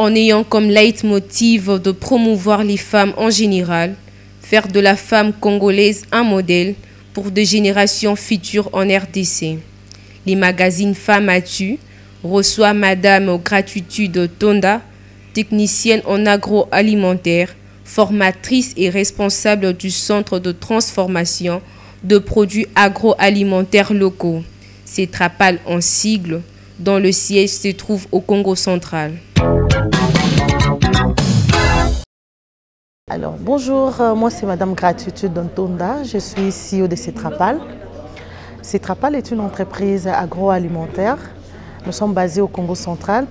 en ayant comme leitmotiv de promouvoir les femmes en général, faire de la femme congolaise un modèle pour des générations futures en RDC. Les magazines Femmes Atu reçoit Madame Gratitude Tonda, technicienne en agroalimentaire, formatrice et responsable du centre de transformation de produits agroalimentaires locaux. CETRAPAL en sigle, dont le siège se trouve au Congo central. Alors, bonjour, moi c'est Madame Gratitude Tonda, je suis CEO de CETRAPAL. CETRAPAL est une entreprise agroalimentaire. Nous sommes basés au Congo central,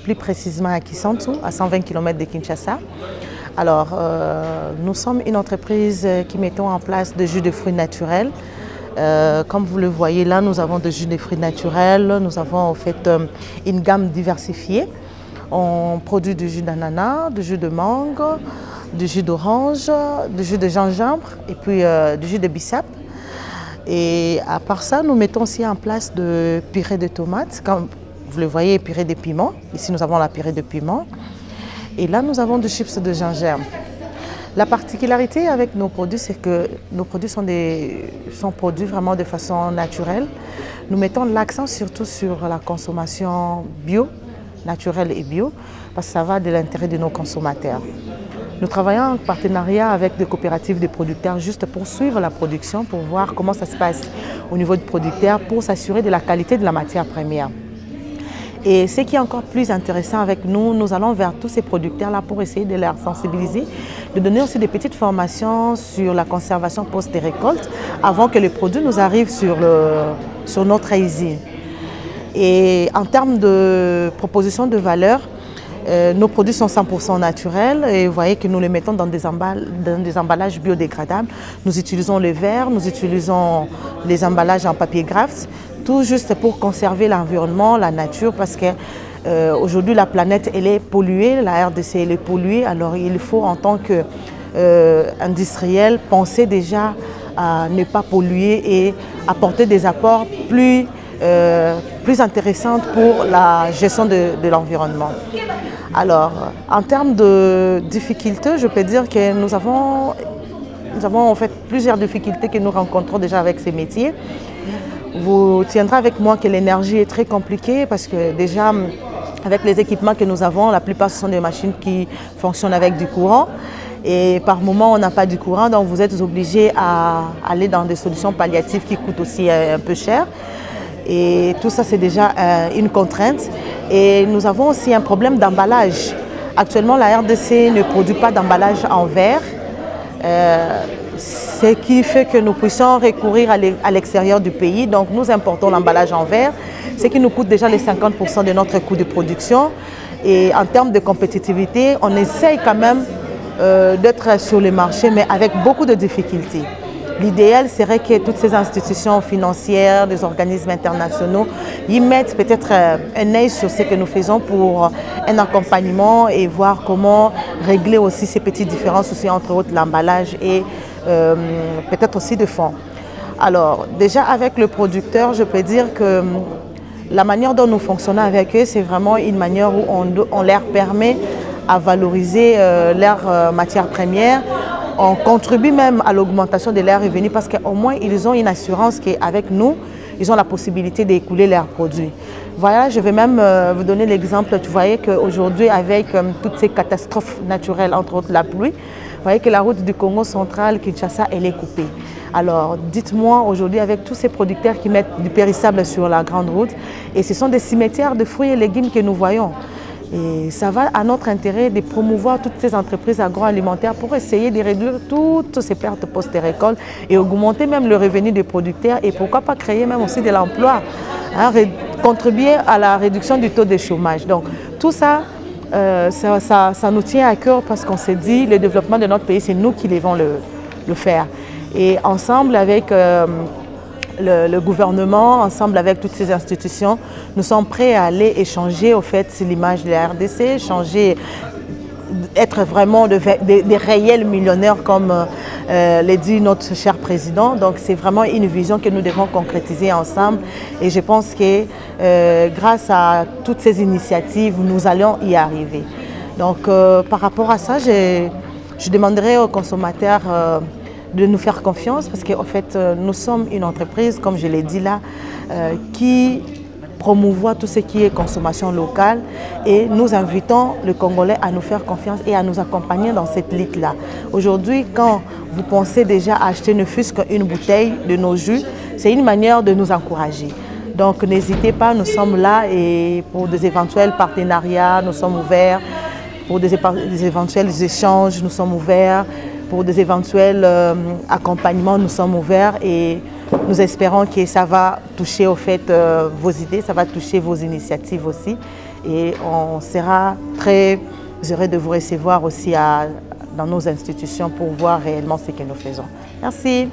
plus précisément à Kisantu, à 120 km de Kinshasa. Alors, nous sommes une entreprise qui mettons en place des jus de fruits naturels. Comme vous le voyez là, nous avons des jus de fruits naturels, nous avons en fait une gamme diversifiée. On produit du jus d'ananas, du jus de mangue, du jus d'orange, du jus de gingembre et puis du jus de bissap. Et à part ça, nous mettons aussi en place de purée de tomates, comme vous le voyez, purée de piment. Ici, nous avons la purée de piment. Et là, nous avons des chips de gingembre. La particularité avec nos produits, c'est que nos produits sont produits vraiment de façon naturelle. Nous mettons l'accent surtout sur la consommation bio, naturelle et bio, parce que ça va de l'intérêt de nos consommateurs. Nous travaillons en partenariat avec des coopératives de producteurs juste pour suivre la production, pour voir comment ça se passe au niveau du producteur, pour s'assurer de la qualité de la matière première. Et ce qui est encore plus intéressant avec nous, nous allons vers tous ces producteurs-là pour essayer de les sensibiliser, de donner aussi des petites formations sur la conservation post-récolte avant que les produits nous arrivent sur notre usine. Et en termes de proposition de valeur, nos produits sont 100% naturels et vous voyez que nous les mettons dans des emballages biodégradables. Nous utilisons le verre, nous utilisons les emballages en papier graphs, tout juste pour conserver l'environnement, la nature, parce qu'aujourd'hui la planète elle est polluée, la RDC elle est polluée, alors il faut en tant qu'industriel penser déjà à ne pas polluer et apporter des apports plus intéressants pour la gestion de l'environnement. Alors, en termes de difficultés, je peux dire que nous avons en fait plusieurs difficultés que nous rencontrons déjà avec ces métiers. Vous tiendrez avec moi que l'énergie est très compliquée parce que déjà, avec les équipements que nous avons, la plupart ce sont des machines qui fonctionnent avec du courant. Et par moment, on n'a pas du courant, donc vous êtes obligés à aller dans des solutions palliatives qui coûtent aussi un peu cher. Et tout ça, c'est déjà une contrainte. Et nous avons aussi un problème d'emballage. Actuellement, la RDC ne produit pas d'emballage en verre, ce qui fait que nous puissions recourir à l'extérieur du pays. Donc, nous importons l'emballage en verre, ce qui nous coûte déjà les 50% de notre coût de production. Et en termes de compétitivité, on essaye quand même d'être sur le marché, mais avec beaucoup de difficultés. L'idéal serait que toutes ces institutions financières, des organismes internationaux, y mettent peut-être un œil sur ce que nous faisons pour un accompagnement et voir comment régler aussi ces petites différences aussi entre autres l'emballage et peut-être aussi de fonds. Alors déjà avec le producteur, je peux dire que la manière dont nous fonctionnons avec eux, c'est vraiment une manière où on leur permet à valoriser leurs matières premières. On contribue même à l'augmentation de leurs revenus parce qu'au moins ils ont une assurance qu'avec nous, ils ont la possibilité d'écouler leurs produits. Voilà, je vais même vous donner l'exemple. Tu voyais qu'aujourd'hui, avec toutes ces catastrophes naturelles, entre autres la pluie, vous voyez que la route du Congo central, Kinshasa, elle est coupée. Alors, dites-moi aujourd'hui, avec tous ces producteurs qui mettent du périssable sur la grande route, et ce sont des cimetières de fruits et légumes que nous voyons. Et ça va à notre intérêt de promouvoir toutes ces entreprises agroalimentaires pour essayer de réduire toutes ces pertes post-récolte et augmenter même le revenu des producteurs et pourquoi pas créer même aussi de l'emploi, hein, contribuer à la réduction du taux de chômage. Donc tout ça, ça nous tient à cœur parce qu'on s'est dit le développement de notre pays, c'est nous qui devons le faire. Et ensemble avec le gouvernement, ensemble avec toutes ces institutions, nous sommes prêts à aller échanger au fait l'image de la RDC, échanger, être vraiment des réels millionnaires comme l'a dit notre cher président. Donc c'est vraiment une vision que nous devons concrétiser ensemble et je pense que grâce à toutes ces initiatives, nous allons y arriver. Donc par rapport à ça, je demanderai aux consommateurs de nous faire confiance parce qu'en fait, nous sommes une entreprise, comme je l'ai dit là, qui promouvoit tout ce qui est consommation locale et nous invitons le Congolais à nous faire confiance et à nous accompagner dans cette lutte-là. Aujourd'hui, quand vous pensez déjà acheter ne fût-ce qu'une bouteille de nos jus, c'est une manière de nous encourager. Donc n'hésitez pas, nous sommes là et pour des éventuels partenariats, nous sommes ouverts. Pour des éventuels échanges, nous sommes ouverts. Pour des éventuels accompagnements, nous sommes ouverts. Et nous espérons que ça va toucher au fait vos idées, ça va toucher vos initiatives aussi. Et on sera très heureux de vous recevoir aussi dans nos institutions pour voir réellement ce que nous faisons. Merci.